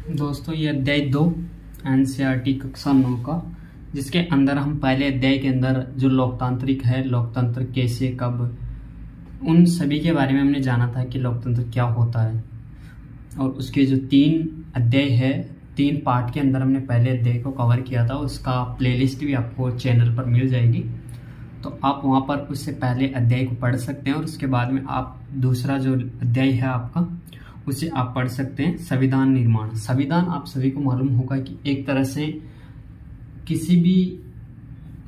दोस्तों ये अध्याय 2 एनसीईआरटी कक्षा 9 का, जिसके अंदर हम पहले अध्याय के अंदर जो लोकतांत्रिक है, लोकतंत्र कैसे कब, उन सभी के बारे में हमने जाना था कि लोकतंत्र क्या होता है। और उसके जो 3 अध्याय है, 3 पार्ट के अंदर हमने पहले अध्याय को कवर किया था। उसका प्लेलिस्ट भी आपको चैनल पर मिल जाएगी, तो आप वहाँ पर उससे पहले अध्याय को पढ़ सकते हैं और उसके बाद में आप दूसरा जो अध्याय है आपका, उसे आप पढ़ सकते हैं। संविधान निर्माण। संविधान आप सभी को मालूम होगा कि एक तरह से किसी भी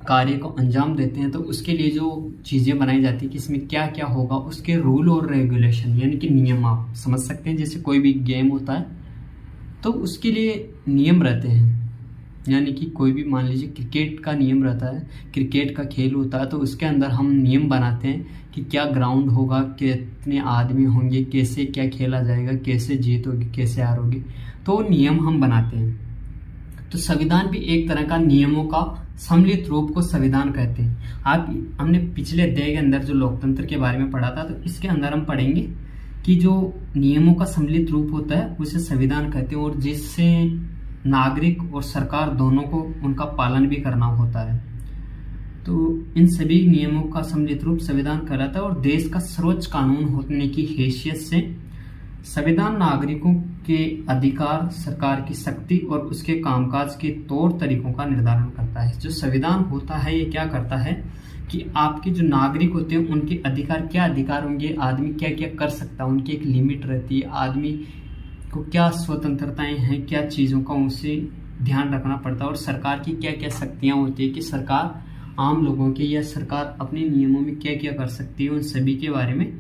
कार्य को अंजाम देते हैं तो उसके लिए जो चीज़ें बनाई जाती है कि इसमें क्या क्या होगा, उसके रूल और रेगुलेशन यानी कि नियम आप समझ सकते हैं। जैसे कोई भी गेम होता है तो उसके लिए नियम रहते हैं, यानी कि कोई भी मान लीजिए क्रिकेट का नियम रहता है, क्रिकेट का खेल होता है तो उसके अंदर हम नियम बनाते हैं कि क्या ग्राउंड होगा, कितने आदमी होंगे, कैसे क्या खेला जाएगा, कैसे जीत होगी, कैसे हार होगी, तो नियम हम बनाते हैं। तो संविधान भी एक तरह का नियमों का सम्मिलित रूप को संविधान कहते हैं। हमने पिछले अध्याय के अंदर जो लोकतंत्र के बारे में पढ़ा था, तो इसके अंदर हम पढ़ेंगे कि जो नियमों का सम्मिलित रूप होता है उसे संविधान कहते हैं, और जिससे नागरिक और सरकार दोनों को उनका पालन भी करना होता है। तो इन सभी नियमों का सम्मिलित रूप संविधान कहलाता है। और देश का सर्वोच्च कानून होने की हैसियत से संविधान नागरिकों के अधिकार, सरकार की शक्ति और उसके कामकाज के तौर तरीकों का निर्धारण करता है। जो संविधान होता है ये क्या करता है कि आपके जो नागरिक होते हैं उनके अधिकार, क्या अधिकार होंगे, आदमी क्या क्या कर सकता है, उनकी एक लिमिट रहती है, आदमी को क्या स्वतंत्रताएं हैं, क्या चीज़ों का उनसे ध्यान रखना पड़ता है, और सरकार की क्या क्या शक्तियां होती है कि सरकार आम लोगों के या सरकार अपने नियमों में क्या क्या कर सकती है, उन सभी के बारे में,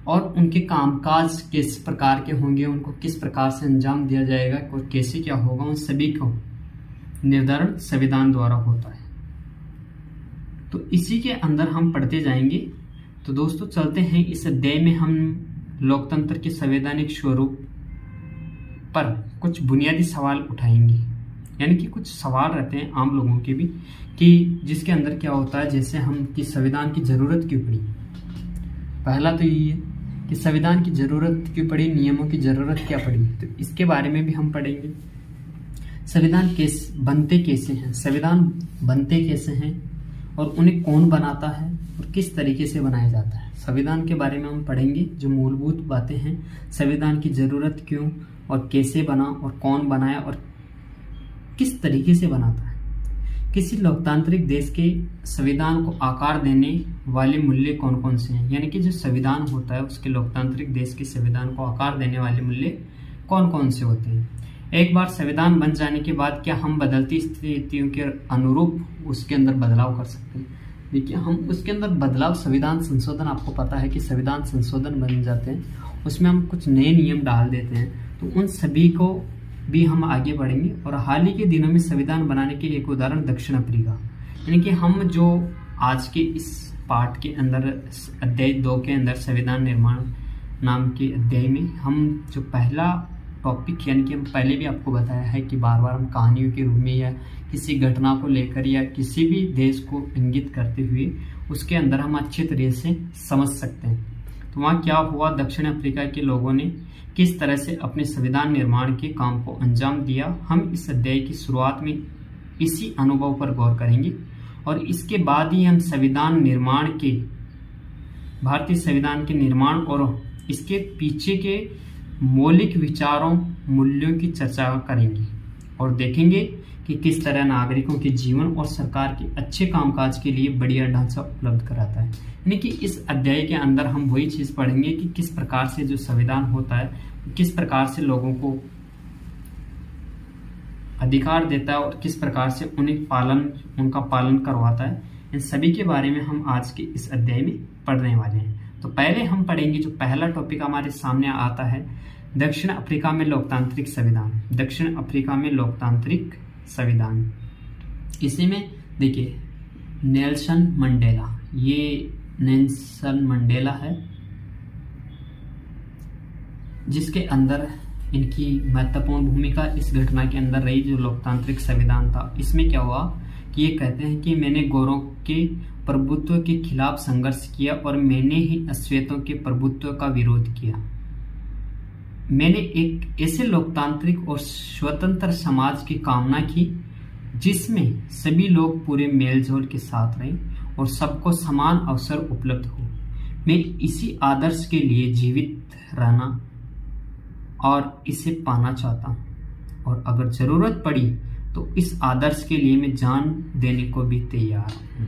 और उनके कामकाज किस प्रकार के होंगे, उनको किस प्रकार से अंजाम दिया जाएगा और कैसे क्या होगा, उन सभी को निर्धारण संविधान द्वारा होता है। तो इसी के अंदर हम पढ़ते जाएंगे। तो दोस्तों चलते हैं, इस अध्याय में हम लोकतंत्र के संवैधानिक स्वरूप पर कुछ बुनियादी सवाल उठाएंगे, यानी कि कुछ सवाल रहते हैं आम लोगों के भी, कि जिसके अंदर क्या होता है, जैसे हम कि संविधान की जरूरत क्यों पड़ी। पहला तो यही है कि संविधान की जरूरत क्यों पड़ी, नियमों की जरूरत क्या पड़ी, तो इसके बारे में भी हम पढ़ेंगे। संविधान बनते कैसे हैं, संविधान बनते कैसे हैं और उन्हें कौन बनाता है और किस तरीके से बनाया जाता है, संविधान के बारे में हम पढ़ेंगे। जो मूलभूत बातें हैं, संविधान की जरूरत क्यों और कैसे बना और कौन बनाया और किस तरीके से बनाता है। किसी लोकतांत्रिक देश के संविधान को आकार देने वाले मूल्य कौन कौन से हैं, यानी कि जो संविधान होता है उसके लोकतांत्रिक देश के संविधान को आकार देने वाले मूल्य कौन कौन से होते हैं। एक बार संविधान बन जाने के बाद क्या हम बदलती स्थितियों के अनुरूप उसके अंदर बदलाव कर सकते हैं। देखिए, हम उसके अंदर बदलाव, संविधान संशोधन, आपको पता है कि संविधान संशोधन बन जाते हैं, उसमें हम कुछ नए नियम डाल देते हैं, तो उन सभी को भी हम आगे बढ़ेंगे। और हाल ही के दिनों में संविधान बनाने के एक उदाहरण दक्षिण अफ्रीका, यानी कि हम जो आज के इस पार्ट के अंदर अध्याय 2 के अंदर संविधान निर्माण नाम के अध्याय में हम जो पहला टॉपिक, यानी कि हम पहले भी आपको बताया है कि बार बार हम कहानियों के रूप में या किसी घटना को लेकर या किसी भी देश को इंगित करते हुए उसके अंदर हम अच्छे तरीके से समझ सकते हैं। तो वहाँ क्या हुआ, दक्षिण अफ्रीका के लोगों ने किस तरह से अपने संविधान निर्माण के काम को अंजाम दिया, हम इस अध्याय की शुरुआत में इसी अनुभव पर गौर करेंगे। और इसके बाद ही हम संविधान निर्माण के, भारतीय संविधान के निर्माण और इसके पीछे के मौलिक विचारों, मूल्यों की चर्चा करेंगे और देखेंगे कि किस तरह नागरिकों के जीवन और सरकार के अच्छे कामकाज के लिए बढ़िया ढांचा उपलब्ध कराता है। यानी कि इस अध्याय के अंदर हम वही चीज पढ़ेंगे कि किस प्रकार से जो संविधान होता है, किस प्रकार से लोगों को अधिकार देता है और किस प्रकार से उनका पालन करवाता है। इन सभी के बारे में हम आज के इस अध्याय में पढ़ने वाले हैं। तो पहले हम पढ़ेंगे, जो पहला टॉपिक हमारे सामने आता है, दक्षिण अफ्रीका में लोकतांत्रिक संविधान। दक्षिण अफ्रीका में लोकतांत्रिक संविधान, इसी में देखिए नेल्सन मंडेला, ये नेल्सन मंडेला है, जिसके अंदर इनकी महत्वपूर्ण भूमिका इस घटना के अंदर रही जो लोकतांत्रिक संविधान था। इसमें क्या हुआ कि ये कहते हैं कि मैंने गोरों के प्रभुत्व के खिलाफ संघर्ष किया और मैंने ही अश्वेतों के प्रभुत्व का विरोध किया। मैंने एक ऐसे लोकतांत्रिक और स्वतंत्र समाज की कामना की जिसमें सभी लोग पूरे मेलजोल के साथ रहें और सबको समान अवसर उपलब्ध हो। मैं इसी आदर्श के लिए जीवित रहना और इसे पाना चाहता हूँ और अगर जरूरत पड़ी तो इस आदर्श के लिए मैं जान देने को भी तैयार हूँ।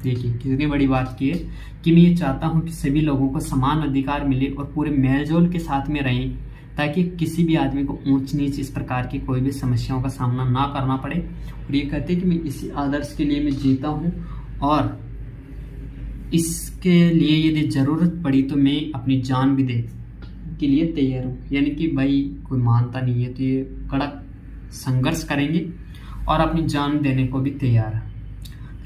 देखिए कितनी बड़ी बात की है कि मैं ये चाहता हूँ कि सभी लोगों को समान अधिकार मिले और पूरे मेलजोल के साथ में रहें ताकि किसी भी आदमी को ऊंच नीच इस प्रकार की कोई भी समस्याओं का सामना ना करना पड़े। और ये कहते हैं कि मैं इसी आदर्श के लिए मैं जीता हूँ और इसके लिए यदि जरूरत पड़ी तो मैं अपनी जान भी दे के लिए तैयार हूँ। यानी कि भाई कोई मानता नहीं है तो ये कड़क संघर्ष करेंगे और अपनी जान देने को भी तैयार है।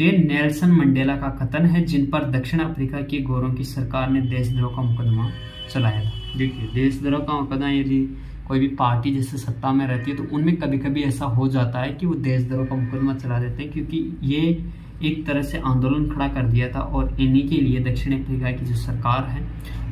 ये नेल्सन मंडेला का कथन है जिन पर दक्षिण अफ्रीका की गोरों की सरकार ने देशद्रोह का मुकदमा चलाया था। देखिए देशद्रोह का मुकदमा यदि कोई भी पार्टी जैसे सत्ता में रहती है तो उनमें कभी कभी ऐसा हो जाता है कि वो देशद्रोह का मुकदमा चला देते हैं, क्योंकि ये एक तरह से आंदोलन खड़ा कर दिया था और इन्हीं के लिए दक्षिण अफ्रीका की जो सरकार है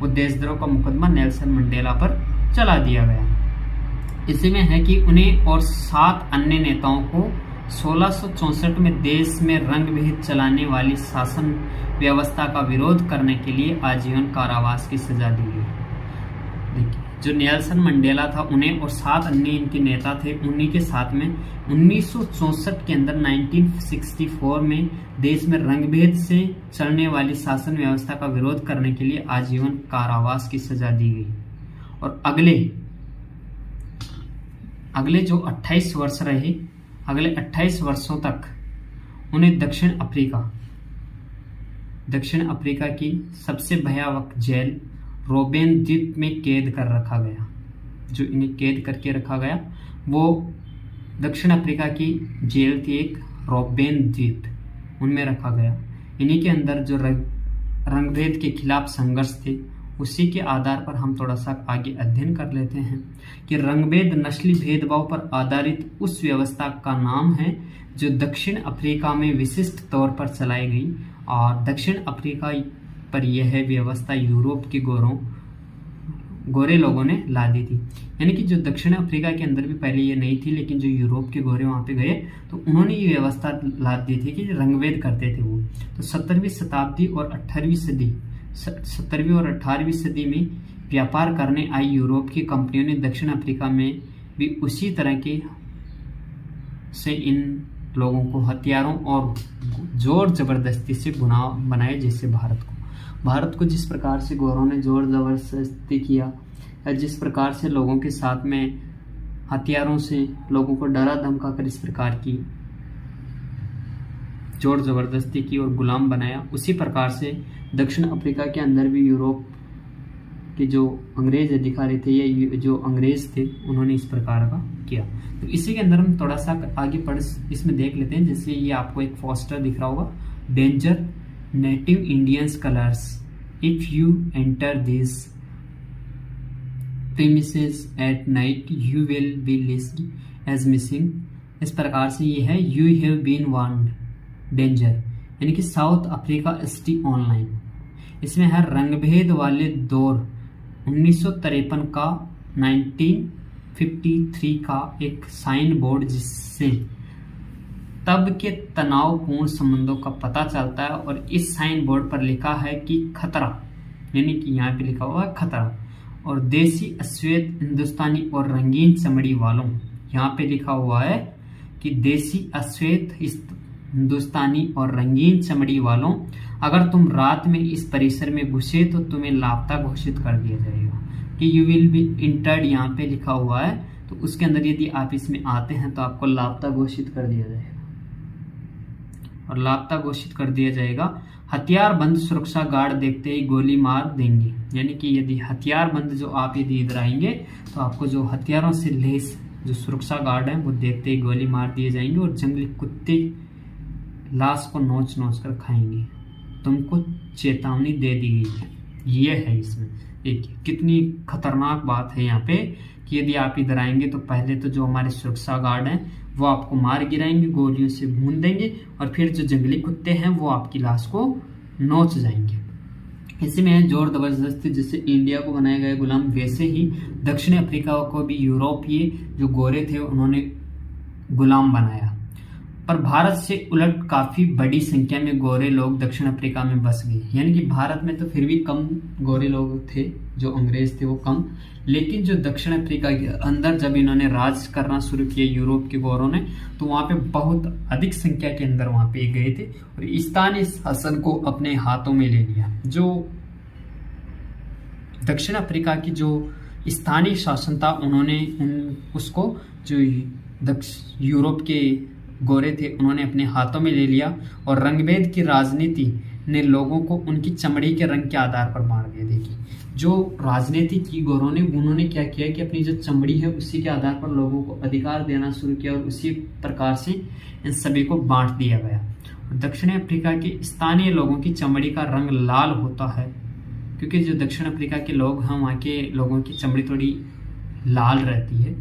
वो देशद्रोह का मुकदमा नेल्सन मंडेला पर चला दिया गया। इसी में है कि उन्हें और 7 अन्य नेताओं को 1664 में देश में रंग भेद चलाने वाली शासन व्यवस्था का विरोध करने के लिए आजीवन कारावास की सजा दी गई। देखिए जो नेल्सन मंडेला था उन्हें और 7 अन्य इनके नेता थे, उन्हीं के साथ में 1964 के अंदर 1964 में देश में रंग भेद से चलने वाली शासन व्यवस्था का विरोध करने के लिए आजीवन कारावास की सजा दी गई। और अगले जो 28 वर्ष रहे, अगले 28 वर्षों तक उन्हें दक्षिण अफ्रीका की सबसे भयावह जेल रोबेन द्वीप में कैद कर रखा गया। जो इन्हें कैद करके रखा गया वो दक्षिण अफ्रीका की जेल थी, एक रोबेन द्वीप, उनमें रखा गया। इन्हीं के अंदर जो रंगभेद के खिलाफ संघर्ष थे उसी के आधार पर हम थोड़ा सा आगे अध्ययन कर लेते हैं कि रंगभेद नस्ली भेदभाव पर आधारित उस व्यवस्था का नाम है जो दक्षिण अफ्रीका में विशिष्ट तौर पर चलाई गई और दक्षिण अफ्रीका पर यह व्यवस्था यूरोप के गोरे लोगों ने ला दी थी। यानी कि जो दक्षिण अफ्रीका के अंदर भी पहले ये नहीं थी, लेकिन जो यूरोप के गोरे वहाँ पे गए तो उन्होंने ये व्यवस्था ला दी थी कि रंगभेद करते थे वो। तो 17वीं शताब्दी और 17वीं और 18वीं सदी में व्यापार करने आई यूरोप की कंपनियों ने दक्षिण अफ्रीका में भी उसी तरह के से इन लोगों को हथियारों और जोर जबरदस्ती से गुलाम बनाए, जैसे भारत को जिस प्रकार से गोरों ने जोर जबरदस्ती किया या जिस प्रकार से लोगों के साथ में हथियारों से लोगों को डरा धमका कर इस प्रकार की जोर जबरदस्ती की और गुलाम बनाया, उसी प्रकार से दक्षिण अफ्रीका के अंदर भी यूरोप के जो अंग्रेज अधिकारी थे या जो अंग्रेज थे उन्होंने इस प्रकार का किया। तो इसी के अंदर हम थोड़ा सा आगे पढ़ इसमें देख लेते हैं। जैसे ये आपको एक पोस्टर दिख रहा होगा, danger native Indians colours if you enter this premises at night you will be listed as missing. इस प्रकार से ये है you have been warned danger, यानी कि साउथ अफ्रीका एसटी ऑनलाइन। इसमें है रंगभेद वाले दौर 1953 का 1953 का एक साइन बोर्ड जिससे तब के तनावपूर्ण संबंधों का पता चलता है। और इस साइन बोर्ड पर लिखा है कि खतरा, यानी कि यहाँ पे लिखा हुआ है खतरा। और देसी अश्वेत हिंदुस्तानी और रंगीन चमड़ी वालों, यहाँ पे लिखा हुआ है कि देसी अश्वेत हिंदुस्तानी और रंगीन चमड़ी वालों, अगर तुम रात में इस परिसर में घुसे तो तुम्हें लापता घोषित कर दिया जाएगा। कि यू विल बी इंटर्ड यहाँ पे लिखा हुआ है, तो उसके अंदर यदि आप इसमें आते हैं तो आपको लापता घोषित कर दिया जाएगा और लापता घोषित कर दिया जाएगा। हथियार बंद सुरक्षा गार्ड देखते ही गोली मार देंगे, यानी कि यदि हथियार बंद जो आप यदि इधर आएंगे तो आपको जो हथियारों से लैस जो सुरक्षा गार्ड है वो देखते ही गोली मार दिए जाएंगे और जंगली कुत्ते लाश को नोच नोच कर खाएंगे। तुमको चेतावनी दे दी गई है। ये है इसमें देखिए कितनी खतरनाक बात है यहाँ पे कि यदि आप इधर आएंगे तो पहले तो जो हमारे सुरक्षा गार्ड हैं वो आपको मार गिराएंगे, गोलियों से भून देंगे और फिर जो जंगली कुत्ते हैं वो आपकी लाश को नोच जाएंगे। इसी में जोर जबरदस्ती जैसे इंडिया को बनाया गया गुलाम, वैसे ही दक्षिण अफ्रीका को भी यूरोपीय जो गोरे थे उन्होंने गुलाम बनाया। पर भारत से उलट काफी बड़ी संख्या में गोरे लोग दक्षिण अफ्रीका में बस गए। यानी कि भारत में तो फिर भी कम गोरे लोग थे, जो अंग्रेज थे वो कम, लेकिन जो दक्षिण अफ्रीका के अंदर जब इन्होंने राज करना शुरू किया यूरोप के गोरों ने, तो वहां पे बहुत अधिक संख्या के अंदर वहां पे गए थे और स्थानीय शासन को अपने हाथों में ले लिया। जो दक्षिण अफ्रीका की जो स्थानीय शासन था उन्होंने उसको जो यूरोप के गोरे थे उन्होंने अपने हाथों में ले लिया और रंगभेद की राजनीति ने लोगों को उनकी चमड़ी के रंग के आधार पर बांट दिया। देखिए जो राजनीति की गोरों ने, उन्होंने क्या किया कि अपनी जो चमड़ी है उसी के आधार पर लोगों को अधिकार देना शुरू किया और उसी प्रकार से इन सभी को बांट दिया गया। दक्षिण अफ्रीका के स्थानीय लोगों की चमड़ी का रंग लाल होता है, क्योंकि जो दक्षिण अफ्रीका के लोग हैं वहाँ के लोगों की चमड़ी थोड़ी लाल रहती है।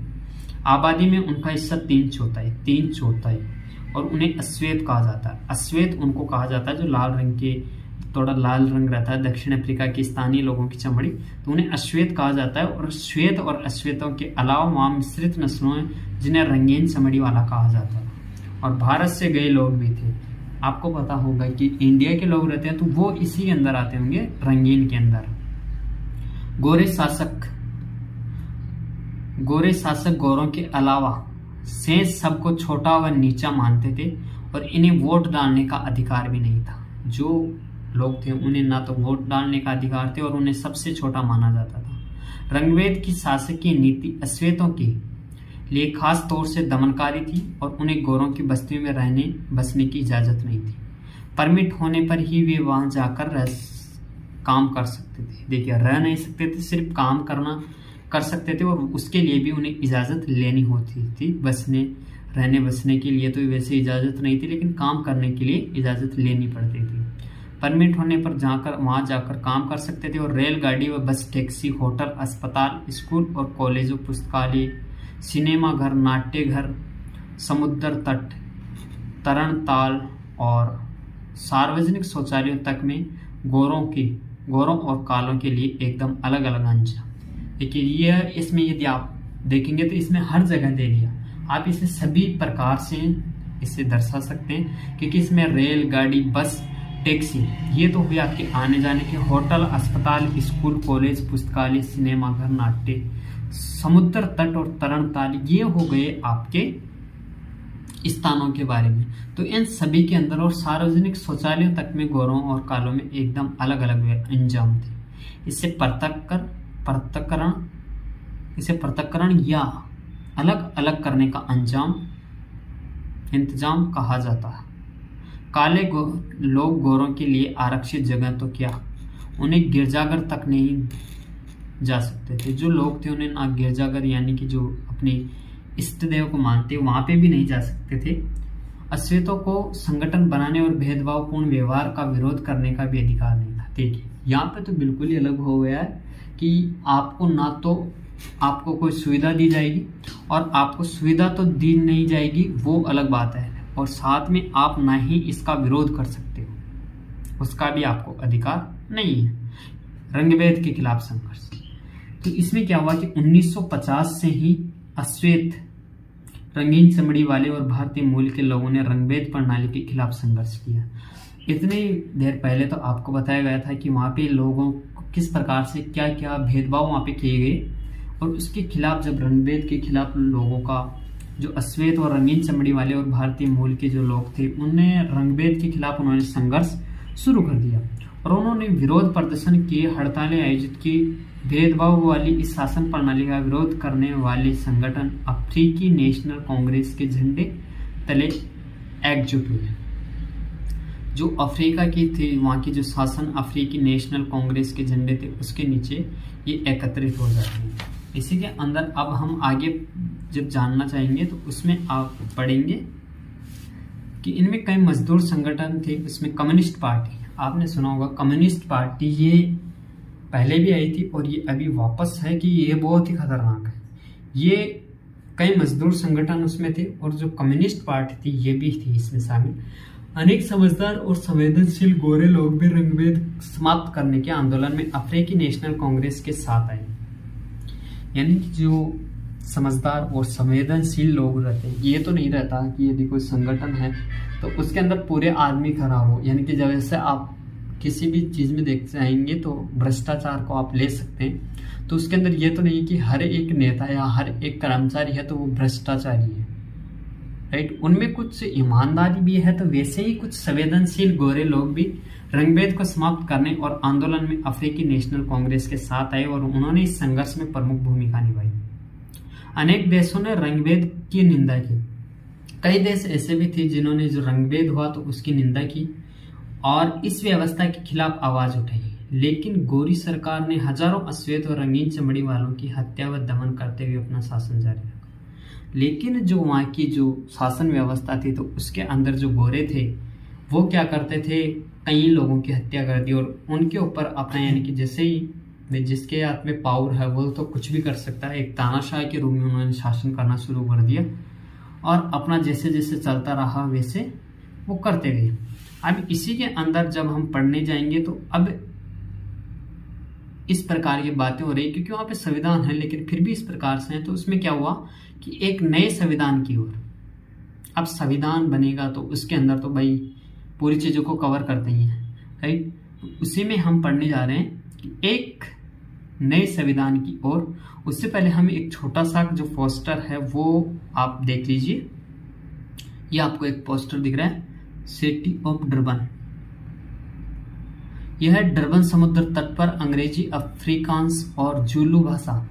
आबादी में उनका हिस्सा 3/4 और उन्हें अश्वेत कहा जाता है। अश्वेत उनको कहा जाता है जो लाल रंग के, थोड़ा लाल रंग रहता है दक्षिण अफ्रीका के स्थानीय लोगों की चमड़ी, तो उन्हें अश्वेत कहा जाता है। और श्वेत और अश्वेतों के अलावा वहाँ मिश्रित नस्लों हैं जिन्हें रंगीन चमड़ी वाला कहा जाता है। और भारत से गए लोग भी थे। आपको पता होगा कि इंडिया के लोग रहते हैं तो वो इसी के अंदर आते होंगे, रंगीन के अंदर। गोरे शासक गोरों के अलावा शेष सबको छोटा व नीचा मानते थे और इन्हें वोट डालने का अधिकार भी नहीं था। जो लोग थे उन्हें ना तो वोट डालने का अधिकार थे और उन्हें सबसे छोटा माना जाता था। रंगभेद की शासकीय नीति अश्वेतों के लिए खास तौर से दमनकारी थी और उन्हें गोरों की बस्तियों में रहने बसने की इजाजत नहीं थी। परमिट होने पर ही वे वहां जाकर काम कर सकते थे। देखिए रह नहीं सकते थे, सिर्फ काम करना कर सकते थे और उसके लिए भी उन्हें इजाज़त लेनी होती थी। रहने बसने के लिए तो वैसे इजाज़त नहीं थी, लेकिन काम करने के लिए इजाज़त लेनी पड़ती थी। परमिट होने पर वहाँ जाकर काम कर सकते थे और रेलगाड़ी व बस, टैक्सी, होटल, अस्पताल, स्कूल और कॉलेजों, पुस्तकालय, सिनेमा घर, नाट्य घर, समुद्र तट, तरणताल और सार्वजनिक शौचालयों तक में गोरों और कालों के लिए एकदम अलग अलग अंजाम। देखिए ये इसमें यदि आप देखेंगे तो इसमें हर जगह दे दिया। आप इसे सभी प्रकार से इसे दर्शा सकते हैं, क्योंकि इसमें रेल गाड़ी, बस, टैक्सी, ये तो हुए आपके आने जाने के, होटल, अस्पताल, स्कूल, कॉलेज, पुस्तकालय, सिनेमा घर, नाट्य, समुद्र तट और तरणताल, ये हो गए आपके स्थानों के बारे में। तो इन सभी के अंदर और सार्वजनिक शौचालयों तक में गोरों और कालों में एकदम अलग अलग अंजाम थे। इससे पृथक्करण या अलग अलग करने का इंतजाम कहा जाता है। काले लोग गोरों के लिए आरक्षित जगह तो क्या, उन्हें गिरजाघर तक नहीं जा सकते थे। जो लोग थे उन्हें ना गिरजाघर यानी कि जो अपने इष्ट देव को मानते वहां पे भी नहीं जा सकते थे। अश्वेतों को संगठन बनाने और भेदभावपूर्ण व्यवहार का विरोध करने का भी अधिकार नहीं था। देखिए यहाँ पे तो बिल्कुल ही अलग हो गया है कि आपको ना तो आपको कोई सुविधा दी जाएगी और आपको सुविधा तो दी नहीं जाएगी, वो अलग बात है, और साथ में आप ना ही इसका विरोध कर सकते हो, उसका भी आपको अधिकार नहीं है। रंगभेद के खिलाफ संघर्ष, तो इसमें क्या हुआ कि 1950 से ही अश्वेत, रंगीन चमड़ी वाले और भारतीय मूल के लोगों ने रंगभेद प्रणाली के खिलाफ संघर्ष किया। इतने देर पहले तो आपको बताया गया था कि वहाँ पे लोगों को किस प्रकार से क्या क्या भेदभाव वहाँ पे किए गए, और उसके खिलाफ जब रंगभेद के खिलाफ लोगों का, जो अश्वेत और रंगीन चमड़ी वाले और भारतीय मूल के जो लोग थे, उन्हें रंगभेद के खिलाफ उन्होंने संघर्ष शुरू कर दिया और उन्होंने विरोध प्रदर्शन किए, हड़तालें आयोजित की। भेदभाव वाली इस शासन प्रणाली का विरोध करने वाले संगठन अफ्रीकी नेशनल कांग्रेस के झंडे तले एकजुट हुए। जो अफ्रीका की थी वहाँ की जो शासन अफ्रीकी नेशनल कांग्रेस के झंडे थे, उसके नीचे ये एकत्रित हो जाते हैं। इसी के अंदर अब हम आगे जब जानना चाहेंगे तो उसमें आप पढ़ेंगे कि इनमें कई मजदूर संगठन थे। उसमें कम्युनिस्ट पार्टी, आपने सुना होगा कम्युनिस्ट पार्टी, ये पहले भी आई थी और ये अभी वापस है कि ये बहुत ही खतरनाक है। ये कई मजदूर संगठन उसमें थे और जो कम्युनिस्ट पार्टी थी ये भी थी इसमें शामिल। अनेक समझदार और संवेदनशील गोरे लोग भी रंगभेद समाप्त करने के आंदोलन में अफ्रीकी नेशनल कांग्रेस के साथ आए। यानी कि जो समझदार और संवेदनशील लोग रहते हैं, ये तो नहीं रहता कि यदि कोई संगठन है तो उसके अंदर पूरे आदमी खड़ा हो। यानी कि जैसे आप किसी भी चीज में देख जाएंगे तो भ्रष्टाचार को आप ले सकते हैं, तो उसके अंदर ये तो नहीं कि हर एक नेता या हर एक कर्मचारी है तो वो भ्रष्टाचारी है, राइट। उनमें कुछ ईमानदारी भी है। तो वैसे ही कुछ संवेदनशील गोरे लोग भी रंगभेद को समाप्त करने और आंदोलन में अफ्रीकी नेशनल कांग्रेस के साथ आए और उन्होंने इस संघर्ष में प्रमुख भूमिका निभाई। अनेक देशों ने रंगभेद की निंदा की। कई देश ऐसे भी थे जिन्होंने जो रंगभेद हुआ तो उसकी निंदा की और इस व्यवस्था के खिलाफ आवाज उठाई। लेकिन गोरी सरकार ने हजारों अश्वेत और रंगीन चमड़ी वालों की हत्या व दमन करते हुए अपना शासन जारी रखा। लेकिन जो वहाँ की जो शासन व्यवस्था थी तो उसके अंदर जो गोरे थे वो क्या करते थे, कई लोगों की हत्या कर दी और उनके ऊपर अपना, यानी कि जैसे ही जिसके हाथ में पावर है वो तो कुछ भी कर सकता है, एक तानाशाह के रूप में उन्होंने शासन करना शुरू कर दिया और अपना जैसे जैसे चलता रहा वैसे वो करते गए। अब इसी के अंदर जब हम पढ़ने जाएंगे तो अब इस प्रकार की बातें हो रही, क्योंकि वहां पे संविधान है लेकिन फिर भी इस प्रकार से है। तो उसमें क्या हुआ कि एक नए संविधान की ओर, अब संविधान बनेगा तो उसके अंदर तो भाई पूरी चीजों को कवर करते ही है, राइट। उसी में हम पढ़ने जा रहे हैं कि एक नए संविधान की ओर। उससे पहले हम एक छोटा सा जो पोस्टर है वो आप देख लीजिए। ये आपको एक पोस्टर दिख रहा है, सिटी ऑफ डरबन। यह डरबन समुद्र तट पर अंग्रेजी, अफ्रीकांस और जुलू भाषा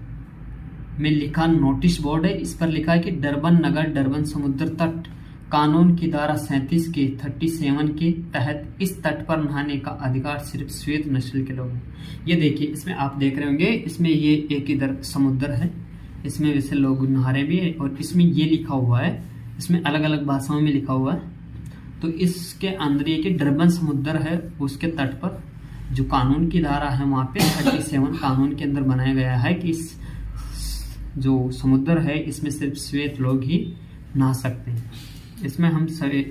में लिखा नोटिस बोर्ड है। इस पर लिखा है कि डरबन नगर डरबन समुद्र तट कानून की धारा 37 के 37 के तहत इस तट पर नहाने का अधिकार सिर्फ श्वेत नस्ल के लोग हैं। ये देखिए, इसमें आप देख रहे होंगे, इसमें ये एक इधर समुद्र है, इसमें वैसे लोग नहा रहे भी है और इसमें ये लिखा हुआ है, इसमें अलग अलग भाषाओं में लिखा हुआ है। तो इसके अंदर ये कि डरबन समुद्र है, उसके तट पर जो कानून की धारा है वहाँ पे 37 कानून के अंदर बनाया गया है कि इस जो समुद्र है इसमें सिर्फ श्वेत लोग ही नहा सकते हैं। इसमें हम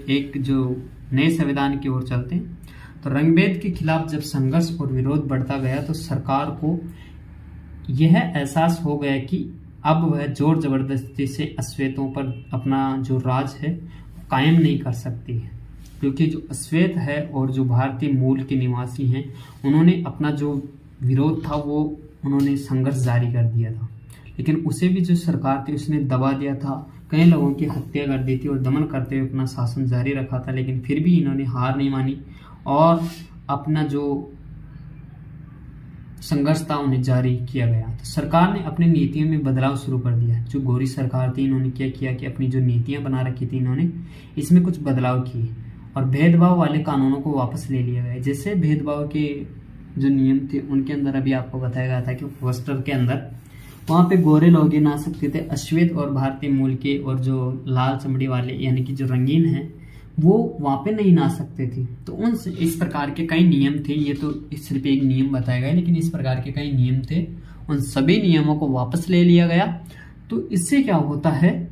एक जो नए संविधान की ओर चलते हैं। तो रंगभेद के खिलाफ जब संघर्ष और विरोध बढ़ता गया तो सरकार को यह एहसास हो गया कि अब वह जोर जबरदस्ती से अश्वेतों पर अपना जो राज है कायम नहीं कर सकती है, क्योंकि जो अश्वेत है और जो भारतीय मूल के निवासी हैं उन्होंने अपना जो विरोध था वो उन्होंने संघर्ष जारी कर दिया था। लेकिन उसे भी जो सरकार थी उसने दबा दिया था, कई लोगों की हत्या कर दी थी और दमन करते हुए अपना शासन जारी रखा था। लेकिन फिर भी इन्होंने हार नहीं मानी और अपना जो संघर्ष था उन्हें जारी किया गया। तो सरकार ने अपनी नीतियों में बदलाव शुरू कर दिया। जो गोरी सरकार थी इन्होंने क्या किया कि अपनी जो नीतियां बना रखी थी इन्होंने इसमें कुछ बदलाव किए और भेदभाव वाले कानूनों को वापस ले लिया गया। जैसे भेदभाव के जो नियम थे उनके अंदर अभी आपको बताया गया था कि पोस्टर के अंदर वहाँ पे गोरे लोग ही ना सकते थे, अश्वेत और भारतीय मूल के और जो लाल चमड़ी वाले यानी कि जो रंगीन हैं वो वहाँ पे नहीं ना सकते थे। तो उन इस प्रकार के कई नियम थे। ये तो सिर्फ एक नियम बताया गया, लेकिन इस प्रकार के कई नियम थे, उन सभी नियमों को वापस ले लिया गया। तो इससे क्या होता है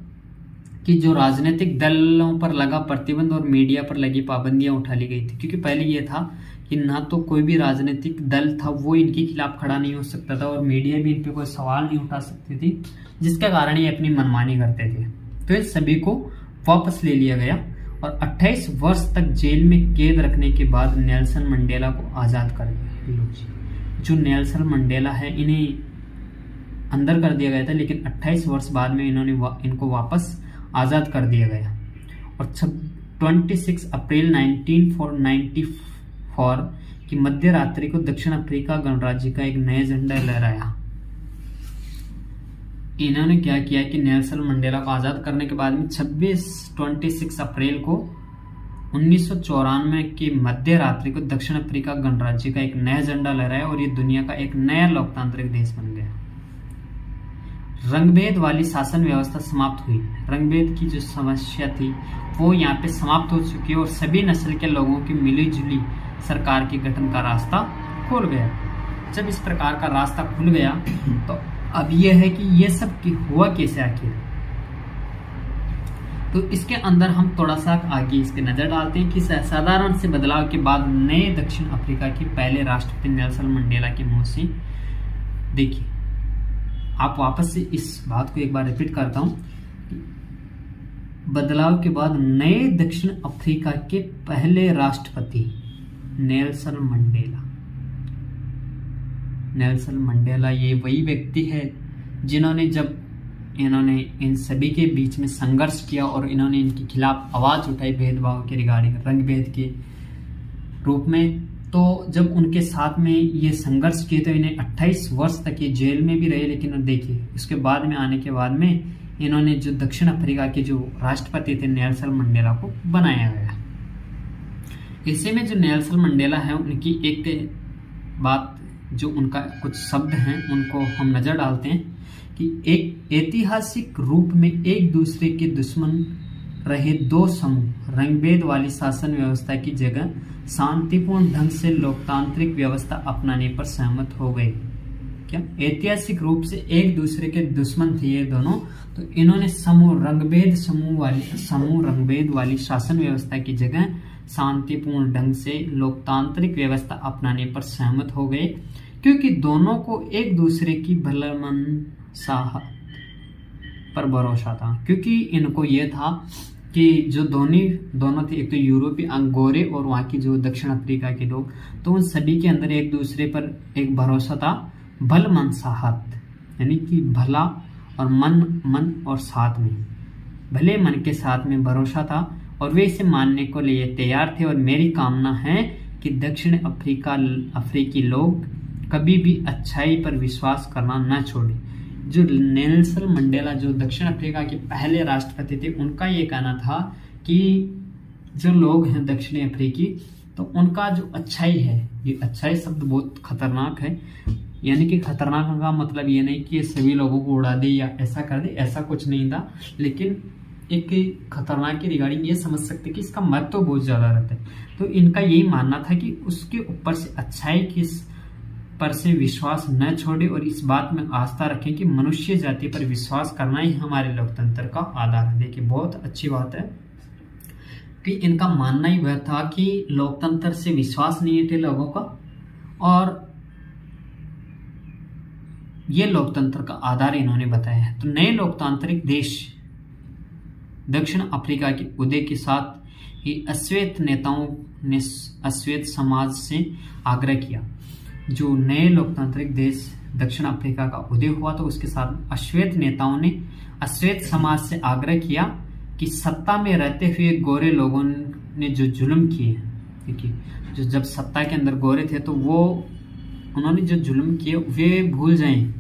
कि जो राजनीतिक दलों पर लगा प्रतिबंध और मीडिया पर लगी पाबंदियां उठा ली गई थी। क्योंकि पहले ये था कि ना तो कोई भी राजनीतिक दल था वो इनके खिलाफ खड़ा नहीं हो सकता था और मीडिया भी इन पे कोई सवाल नहीं उठा सकती थी, जिसके कारण ये अपनी मनमानी करते थे। तो इन सभी को वापस ले लिया गया और 28 वर्ष तक जेल में कैद रखने के बाद नेल्सन मंडेला को आज़ाद कर दिया। जो नेल्सन मंडेला है इन्हें अंदर कर दिया गया था, लेकिन 28 वर्ष बाद में इनको वापस आज़ाद कर दिया गया। और 26 अप्रैल 1994 की मध्य रात्रि को दक्षिण अफ्रीका गणराज्य का एक नया झंडा लहराया। इन्होंने क्या किया कि नेल्सन मंडेला को आज़ाद करने के बाद में 26 अप्रैल को 1994 की मध्य रात्रि को दक्षिण अफ्रीका गणराज्य का एक नया झंडा लहराया और ये दुनिया का एक नया लोकतांत्रिक देश बन गया। रंगभेद वाली शासन व्यवस्था समाप्त हुई। रंगभेद की जो समस्या थी वो यहाँ पे समाप्त हो चुकी है और सभी नस्ल के लोगों की मिलीजुली सरकार के गठन का रास्ता खुल गया। जब इस प्रकार का रास्ता खुल गया तो अब यह है कि ये सब हुआ कैसे आखिर। तो इसके अंदर हम थोड़ा सा आगे इस पे नजर डालते हैं कि साधारण से बदलाव के बाद नए दक्षिण अफ्रीका के पहले राष्ट्रपति नेल्सन मंडेला के मुंह से, देखिए आप वापस से इस बात को एक बार रिपीट करता हूं, बदलाव के बाद नए दक्षिण अफ्रीका के पहले राष्ट्रपति नेल्सन मंडेला। नेल्सन मंडेला ये वही व्यक्ति है जिन्होंने, जब इन्होंने इन सभी के बीच में संघर्ष किया और इन्होंने इनके खिलाफ आवाज उठाई भेदभाव के रिगार्डिंग, रंग भेद के रूप में, तो जब उनके साथ में ये संघर्ष किए तो इन्हें 28 वर्ष तक ये जेल में भी रहे। लेकिन देखिए उसके बाद में आने के बाद में इन्होंने जो दक्षिण अफ्रीका के जो राष्ट्रपति थे नेल्सन मंडेला को बनाया गया। इसी में जो नेल्सन मंडेला है उनकी एक बात, जो उनका कुछ शब्द हैं उनको हम नजर डालते हैं कि एक ऐतिहासिक रूप में एक दूसरे के दुश्मन रहे दो समूह रंगभेद वाली शासन व्यवस्था की जगह शांतिपूर्ण ढंग से लोकतांत्रिक व्यवस्था अपनाने पर सहमत हो गए। क्या ऐतिहासिक रूप से एक दूसरे के दुश्मन थे ये दोनों, तो इन्होंने समूह रंगभेद वाली शासन व्यवस्था की जगह शांतिपूर्ण ढंग से लोकतांत्रिक व्यवस्था अपनाने पर सहमत हो गए, क्योंकि दोनों को एक दूसरे की भलामनसाहत पर भरोसा था। क्योंकि इनको ये था कि जो दोनों थे, एक तो यूरोपीय गोरे और वहाँ की जो दक्षिण अफ्रीका के लोग, तो उन सभी के अंदर एक दूसरे पर एक भरोसा था, भलमनसाहत, यानी कि भला और मन और साथ में भले मन के साथ में भरोसा था, और वे इसे मानने को लिए तैयार थे। और मेरी कामना है कि दक्षिण अफ्रीकी लोग कभी भी अच्छाई पर विश्वास करना न छोड़े। जो नेल्सन मंडेला जो दक्षिण अफ्रीका के पहले राष्ट्रपति थे, उनका ये कहना था कि जो लोग हैं दक्षिणी अफ्रीकी, तो उनका जो अच्छाई है, ये अच्छाई शब्द बहुत खतरनाक है, यानी कि खतरनाक का मतलब ये नहीं कि ये सभी लोगों को उड़ा दे या ऐसा कर दे, ऐसा कुछ नहीं था, लेकिन एक खतरनाक की रिगार्डिंग ये समझ सकते कि इसका महत्व तो बहुत ज्यादा रहता है। तो इनका यही मानना था कि उसके ऊपर से अच्छाई की पर से विश्वास न छोड़े और इस बात में आस्था रखें कि मनुष्य जाति पर विश्वास करना ही हमारे लोकतंत्र का आधार है। देखिए बहुत अच्छी बात है कि इनका मानना ही वह था कि लोकतंत्र से विश्वास नहीं थे लोगों का, और ये लोकतंत्र का आधार इन्होंने बताया है। तो नए लोकतांत्रिक देश दक्षिण अफ्रीका के उदय के साथ ही अश्वेत नेताओं ने अश्वेत समाज से आग्रह किया। जो नए लोकतांत्रिक देश दक्षिण अफ्रीका का उदय हुआ तो उसके साथ अश्वेत नेताओं ने अश्वेत समाज से आग्रह किया कि सत्ता में रहते हुए गोरे लोगों ने जो जुल्म किए, देखिए जो जब सत्ता के अंदर गोरे थे तो वो उन्होंने जो जुल्म किए वे भूल जाएं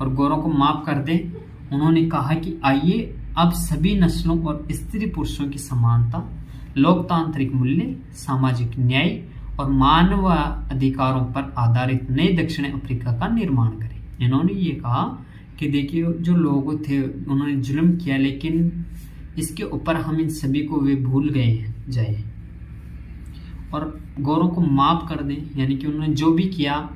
और गोरों को माफ कर दें। उन्होंने कहा कि आइए अब सभी नस्लों और स्त्री पुरुषों की समानता, लोकतांत्रिक मूल्य, सामाजिक न्याय और मानव अधिकारों पर आधारित नए दक्षिण अफ्रीका का निर्माण करें। इन्होंने ये कहा कि देखिए जो लोग थे उन्होंने जुल्म किया, लेकिन इसके ऊपर हम इन सभी को वे भूल गए जाए और गोरों को माफ कर दें, यानी कि उन्होंने जो भी किया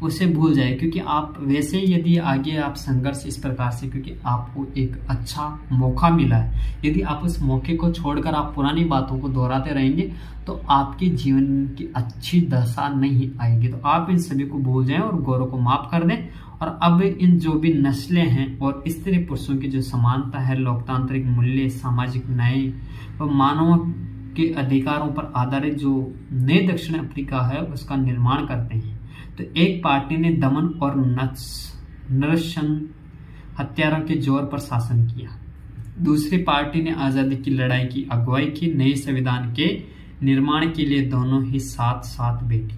उसे भूल जाए। क्योंकि आप वैसे यदि आगे आप संघर्ष इस प्रकार से, क्योंकि आपको एक अच्छा मौका मिला है, यदि आप उस मौके को छोड़कर आप पुरानी बातों को दोहराते रहेंगे तो आपके जीवन की अच्छी दशा नहीं आएगी। तो आप इन सभी को भूल जाएं और गोरों को माफ कर दें, और अब इन जो भी नस्लें हैं और स्त्री पुरुषों की जो समानता है, लोकतांत्रिक मूल्य, सामाजिक न्याय और मानव के अधिकारों पर आधारित जो नए दक्षिण अफ्रीका है उसका निर्माण करते हैं। तो एक पार्टी ने दमन और नृशंस हत्यारों के जोर पर शासन किया, दूसरी पार्टी ने आजादी की लड़ाई की अगुवाई की, नए संविधान के निर्माण के लिए दोनों ही साथ साथ बैठी।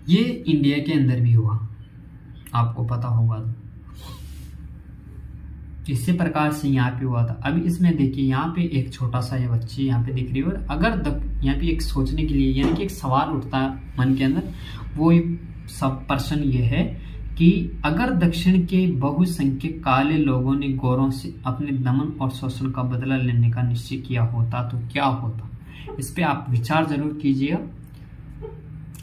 ये इंडिया के अंदर भी हुआ, आपको पता होगा। इसी प्रकार से यहाँ पे हुआ था। अब इसमें देखिए यहाँ पे एक छोटा सा ये बच्ची यहाँ पे दिख रही है, और अगर यहाँ पे एक सोचने के लिए यानी कि एक सवाल उठता है मन के अंदर, वो सब प्रश्न ये है कि अगर दक्षिण के बहुसंख्यक काले लोगों ने गोरों से अपने दमन और शोषण का बदला लेने का निश्चय किया होता तो क्या होता। इस पे आप विचार जरूर कीजिएगा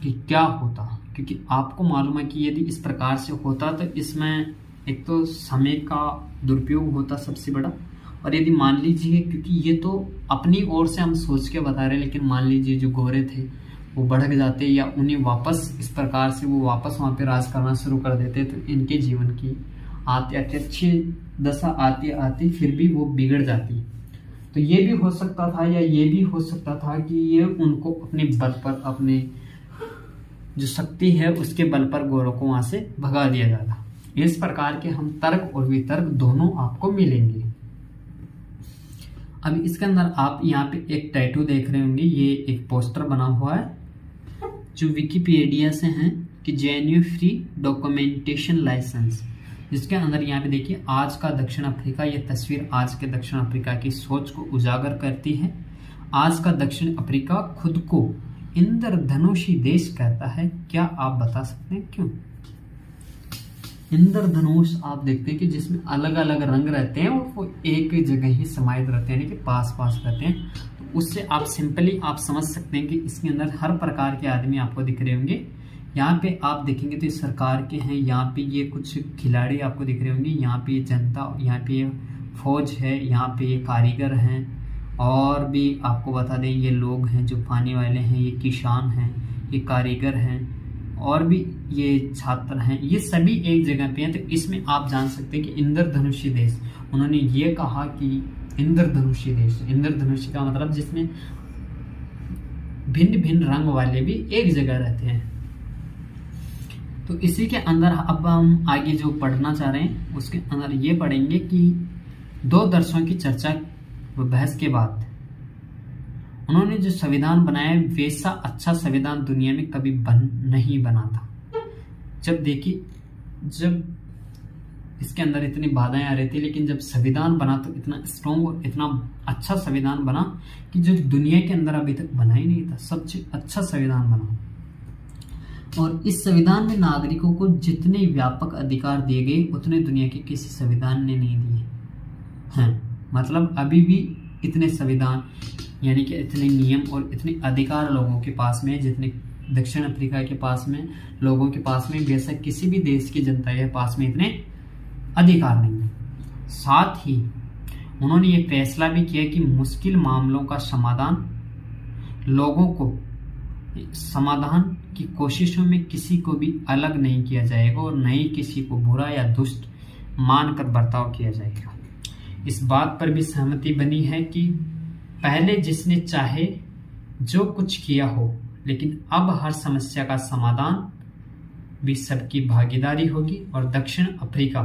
कि क्या होता, क्योंकि आपको मालूम है कि यदि इस प्रकार से होता तो इसमें एक तो समय का दुरुपयोग होता सबसे बड़ा, और यदि मान लीजिए, क्योंकि ये तो अपनी ओर से हम सोच के बता रहे हैं, लेकिन मान लीजिए जो गोरे थे वो भड़क जाते या उन्हें वापस इस प्रकार से वो वापस वहाँ पे राज करना शुरू कर देते, तो इनके जीवन की आते आते अच्छी दशा आती आती फिर भी वो बिगड़ जाती। तो ये भी हो सकता था, या ये भी हो सकता था कि ये उनको अपने बल पर, अपने जो शक्ति है उसके बल पर गोरों को वहां से भगा दिया जाता। इस प्रकार के हम तर्क और वितर्क दोनों आपको मिलेंगे। अब इसके अंदर आप यहाँ पे एक टैटू देख रहे होंगे, ये एक पोस्टर बना हुआ है जो विकिपीडिया से है कि जेएनयू फ्री डॉक्यूमेंटेशन लाइसेंस, जिसके अंदर यहाँ पे देखिए आज का दक्षिण अफ्रीका, ये तस्वीर आज के दक्षिण अफ्रीका की सोच को उजागर करती है। आज का दक्षिण अफ्रीका खुद को इंद्रधनुषी देश कहता है। क्या आप बता सकते हैं क्यों? इंद्रधनुष आप देखते हैं कि जिसमें अलग अलग रंग रहते हैं और वो एक जगह ही समाहित रहते हैं, यानी कि पास पास रहते हैं। तो उससे आप सिंपली आप समझ सकते हैं कि इसके अंदर हर प्रकार के आदमी आपको दिख रहे होंगे। यहाँ पे आप देखेंगे तो ये सरकार के हैं, यहाँ पे ये कुछ खिलाड़ी आपको दिख रहे होंगे, यहाँ पे ये जनता, यहाँ पे ये फौज है, यहाँ पे ये कारीगर हैं, और भी आपको बता दें ये लोग हैं जो पानी वाले हैं, ये किसान हैं, ये कारीगर हैं, और भी ये छात्र हैं, ये सभी एक जगह पे हैं। तो इसमें आप जान सकते हैं कि इंद्रधनुषी देश, उन्होंने ये कहा कि इंद्रधनुषी देश, इंद्रधनुषी का मतलब जिसमें भिन्न भिन्न रंग वाले भी एक जगह रहते हैं। तो इसी के अंदर अब हम आगे जो पढ़ना चाह रहे हैं उसके अंदर ये पढ़ेंगे कि दो दर्शकों की चर्चा व बहस के बाद उन्होंने जो संविधान बनाया वैसा अच्छा संविधान दुनिया में कभी नहीं बना था। जब देखिए, जब इसके अंदर इतनी बाधाएं आ रही थी, लेकिन जब संविधान बना तो इतना स्ट्रॉन्ग और इतना अच्छा संविधान बना कि जो दुनिया के अंदर अभी तक बना ही नहीं था, सबसे अच्छा संविधान बना। और इस संविधान में नागरिकों को जितने व्यापक अधिकार दिए गए उतने दुनिया के किसी संविधान ने नहीं दिए हैं। मतलब अभी भी इतने संविधान, यानी कि इतने नियम और इतने अधिकार लोगों के पास में, जितने दक्षिण अफ्रीका के पास में, लोगों के पास में, बेशक किसी भी देश की जनता के पास में इतने अधिकार नहीं है। साथ ही उन्होंने ये फैसला भी किया कि मुश्किल मामलों का समाधान लोगों को समाधान की कोशिशों में किसी को भी अलग नहीं किया जाएगा और न ही किसी को बुरा या दुष्ट मानकर बर्ताव किया जाएगा। इस बात पर भी सहमति बनी है कि पहले जिसने चाहे जो कुछ किया हो, लेकिन अब हर समस्या का समाधान भी सबकी भागीदारी होगी। और दक्षिण अफ्रीका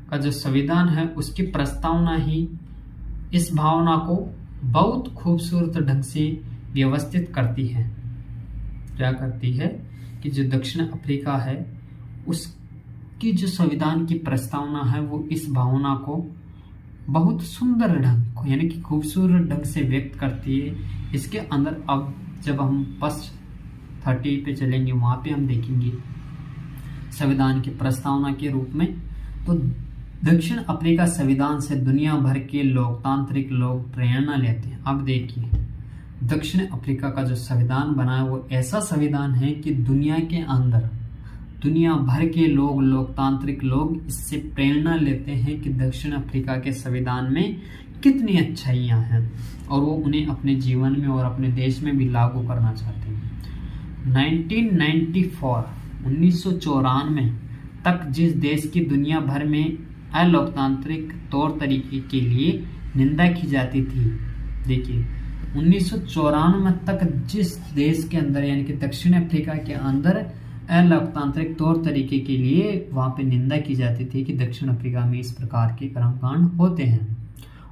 का जो संविधान है उसकी प्रस्तावना ही इस भावना को बहुत खूबसूरत ढंग से व्यवस्थित करती है। क्या करती है कि जो दक्षिण अफ्रीका है उसकी जो संविधान की प्रस्तावना है वो इस भावना को बहुत सुंदर ढंग, यानी कि खूबसूरत ढंग से व्यक्त करती है। इसके अंदर अब जब हम पस्ट 30 पे चलेंगे वहां पे हम देखेंगे संविधान की प्रस्तावना के रूप में। तो दक्षिण अफ्रीका संविधान से दुनिया भर के लोकतांत्रिक लोग प्रेरणा लेते हैं। अब देखिए, दक्षिण अफ्रीका का जो संविधान बना है वो ऐसा संविधान है कि दुनिया के अंदर दुनिया भर के लोग, लोकतांत्रिक लोग इससे प्रेरणा लेते हैं कि दक्षिण अफ्रीका के संविधान में कितनी अच्छाइयाँ हैं और वो उन्हें अपने जीवन में और अपने देश में भी लागू करना चाहते हैं। 1994 तक जिस देश की दुनिया भर में अलोकतांत्रिक तौर तरीके के लिए निंदा की जाती थी, देखिए 1994 तक जिस देश के अंदर, यानी कि दक्षिण अफ्रीका के अंदर अलोकतांत्रिक तौर तरीके के लिए वहां पे निंदा की जाती थी कि दक्षिण अफ्रीका में इस प्रकार के कर्मकांड होते हैं,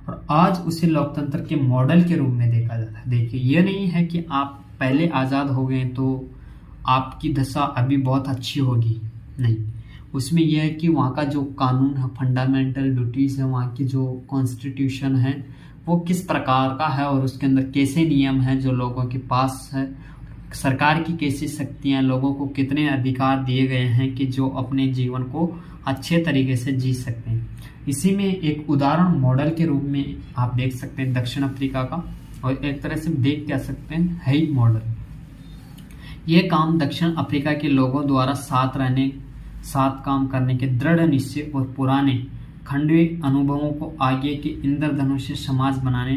और आज उसे लोकतंत्र के मॉडल के रूप में देखा जाता है। देखिए, ये नहीं है कि आप पहले आज़ाद हो गए तो आपकी दशा अभी बहुत अच्छी होगी, नहीं। उसमें यह है कि वहाँ का जो कानून है, फंडामेंटल ड्यूटीज है, वहाँ की जो कॉन्स्टिट्यूशन है वो किस प्रकार का है और उसके अंदर कैसे नियम हैं जो लोगों के पास है, सरकार की कैसी शक्तियाँ, लोगों को कितने अधिकार दिए गए हैं कि जो अपने जीवन को अच्छे तरीके से जी सकते हैं। इसी में एक उदाहरण मॉडल के रूप में आप देख सकते हैं दक्षिण अफ्रीका का, और एक तरह से देख क्या सकते हैं है ही मॉडल। ये काम दक्षिण अफ्रीका के लोगों द्वारा साथ काम करने के दृढ़ निश्चय और पुराने खंडवे अनुभवों को आगे के इंद्रधनुष समाज बनाने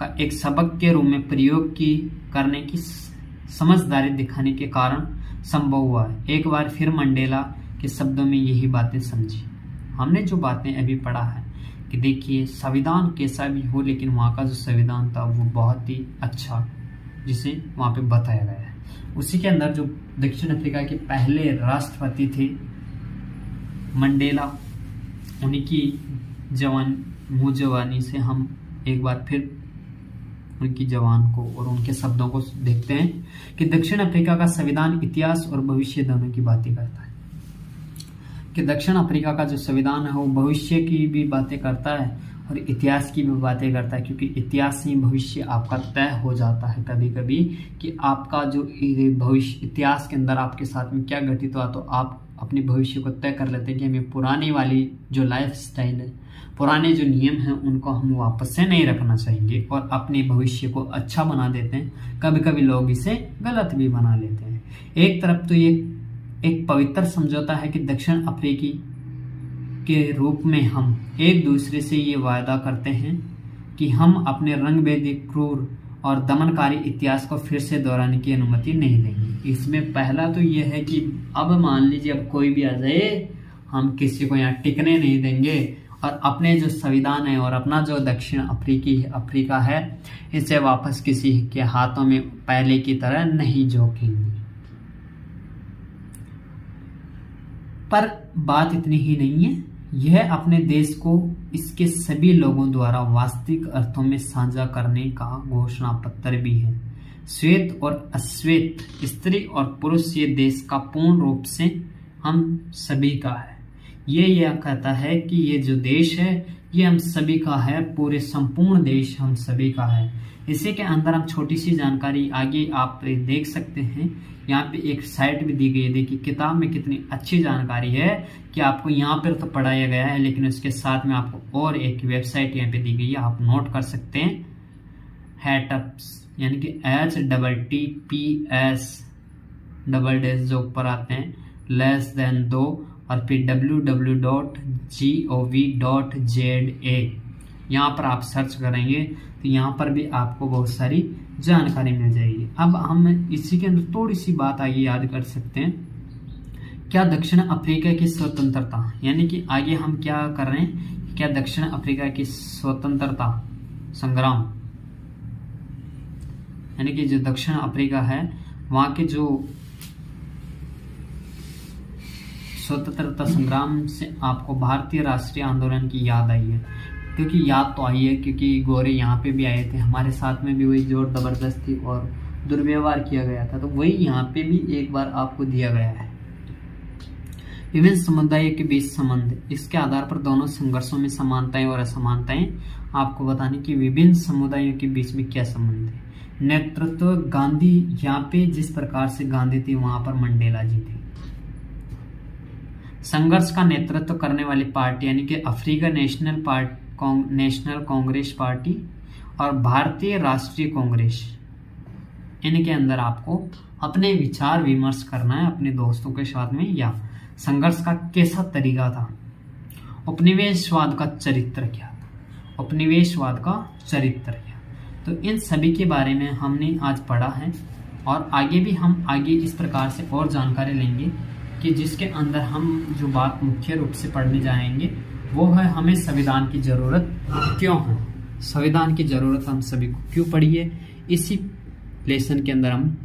का एक सबक के रूप में प्रयोग करने की समझदारी दिखाने के कारण संभव हुआ है। एक बार फिर मंडेला के शब्दों में यही बातें समझी। हमने जो बातें अभी पढ़ा है कि देखिए, संविधान कैसा भी हो, लेकिन वहाँ का जो संविधान था वो बहुत ही अच्छा, जिसे वहाँ पे बताया गया है। उसी के अंदर जो दक्षिण अफ्रीका के पहले राष्ट्रपति थे मंडेला, उन्हीं की जवानी से हम एक बार फिर उनकी जवान को और उनके शब्दों को देखते हैं कि दक्षिण अफ्रीका का संविधान इतिहास और भविष्य दोनों की बातें करता है। कि दक्षिण अफ्रीका का जो संविधान है वो भविष्य की भी बातें करता है और इतिहास की भी बातें करता है, क्योंकि इतिहास से ही भविष्य आपका तय हो जाता है कभी कभी, कि आपका जो भविष्य इतिहास के अंदर आपके साथ में क्या घटित हुआ, तो आप अपने भविष्य को तय कर लेते हैं कि हमें पुरानी वाली जो लाइफ स्टाइल है, पुराने जो नियम हैं, उनको हम वापस से नहीं रखना चाहिए और अपने भविष्य को अच्छा बना देते हैं। कभी कभी लोग इसे गलत भी बना लेते हैं। एक तरफ तो ये एक पवित्र समझौता है कि दक्षिण अफ्रीकी के रूप में हम एक दूसरे से ये वायदा करते हैं कि हम अपने रंगभेदी, क्रूर और दमनकारी इतिहास को फिर से दोहराने की अनुमति नहीं देंगे। इसमें पहला तो ये है कि अब मान लीजिए अब कोई भी आ जाए, हम किसी को यहाँ टिकने नहीं देंगे और अपने जो संविधान है और अपना जो दक्षिण अफ्रीका है, इसे वापस किसी के हाथों में पहले की तरह नहीं झोंकेंगे। पर बात इतनी ही नहीं है, यह अपने देश को इसके सभी लोगों द्वारा वास्तविक अर्थों में साझा करने का घोषणा पत्र भी है। श्वेत और अश्वेत, स्त्री और पुरुष, ये देश का पूर्ण रूप से हम सभी का है। ये यह कहता है कि ये जो देश है ये हम सभी का है, पूरे संपूर्ण देश हम सभी का है। इसी के अंदर हम छोटी सी जानकारी आगे आप देख सकते हैं। यहाँ पे एक साइट भी दी गई है। देखिए किताब में कितनी अच्छी जानकारी है कि आपको यहाँ पर तो पढ़ाया गया है, लेकिन उसके साथ में आपको और एक वेबसाइट यहाँ पे दी गई है, आप नोट कर सकते हैं। हैटअप्स यानी कि HTTPS जो ऊपर आते हैं <2 और फिर www.gov.za, यहाँ पर आप सर्च करेंगे तो यहाँ पर भी आपको बहुत सारी जानकारी मिल जाएगी। अब हम इसी के अंदर थोड़ी सी बात आगे याद कर सकते हैं। क्या दक्षिण अफ्रीका की स्वतंत्रता, यानी कि आगे हम क्या कर रहे हैं, क्या दक्षिण अफ्रीका की स्वतंत्रता संग्राम, यानी कि जो दक्षिण अफ्रीका है वहाँ के जो स्वतंत्रता संग्राम से आपको भारतीय राष्ट्रीय आंदोलन की याद आई है। क्योंकि याद तो आई है क्योंकि गोरे यहाँ पे भी आए थे, हमारे साथ में भी वही जोर जबरदस्ती और दुर्व्यवहार किया गया था, तो वही यहाँ पे भी एक बार आपको दिया गया है। विभिन्न समुदायों के बीच संबंध, इसके आधार पर दोनों संघर्षों में समानताएं और असमानताएं आपको बताने की विभिन्न समुदायों के बीच में क्या संबंध है। नेतृत्व, गांधी यहाँ पे जिस प्रकार से गांधी थे वहां पर मंडेला जी थे। संघर्ष का नेतृत्व करने वाली पार्टी यानी कि अफ्रीकन नेशनल कांग्रेस पार्टी और भारतीय राष्ट्रीय कांग्रेस, इनके अंदर आपको अपने विचार विमर्श करना है अपने दोस्तों के साथ में। या संघर्ष का कैसा तरीका था, उपनिवेशवाद का चरित्र क्या था, उपनिवेशवाद का चरित्र क्या, तो इन सभी के बारे में हमने आज पढ़ा है। और आगे भी हम इस प्रकार से और जानकारी लेंगे कि जिसके अंदर हम जो बात मुख्य रूप से पढ़ने जाएंगे वो है हमें संविधान की जरूरत क्यों है, संविधान की जरूरत हम सभी को क्यों पड़ी है। इसी लेसन के अंदर हम